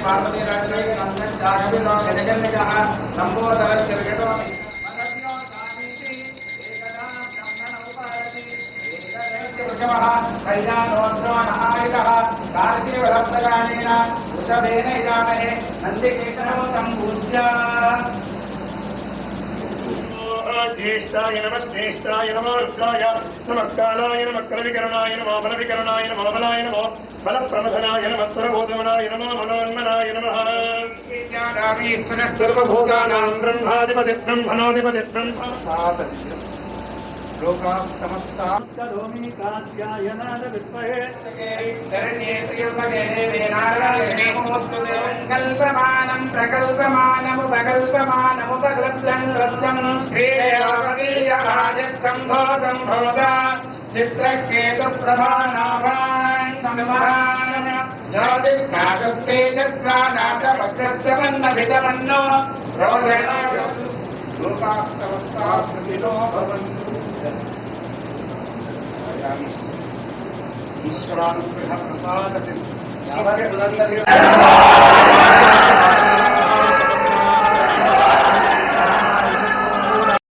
पार्वती राजले नंदन चागविलो गजगन्निकः लंबोदरस्य विकटो मदन्यो सामीति एकदा ब्रह्मण उपायति एकदैत्य वृषभः कल्याणोऽर्धो नहायितः कार्षीवलब्धगानेन वृषभेन इदामहे नन्दिकेशनो सम्पूज्य ज्येष्ठाय नमः श्रेष्ठाय नमो रुद्राय नमः कालाय नमः कलविकरणाय नमो बलविकरणाय नमो बलाय नमो बलप्रमथनाय नमः स्वरबोधमनाय नमो मनोन्मनाय नमः ईश्वरः सर्वभूतानां ब्रह्माधिपति ब्रह्मणोऽधिपति ब्रह्म लोकाः समस्ताः करोमि कात्यायनाय विद्महे शरण्ये त्र्यम्बके देवे नारायणे नमोस्तुते कल्पमानं प्रकल्पमानमुपकल्पमानमुपकल्प्यं लब्धं श्रीदेवपदीयराजत्सम्भोगं भवता चित्रकेतुप्रभानाभान् संवहान् ज्योतिष्काशस्तेजस्वानाथवक्रस्तवन्नभितमन्नो रोदना लोकाः समस्ताः सुखिनो भवन्तु ईश्वरानुग्रह प्रसादति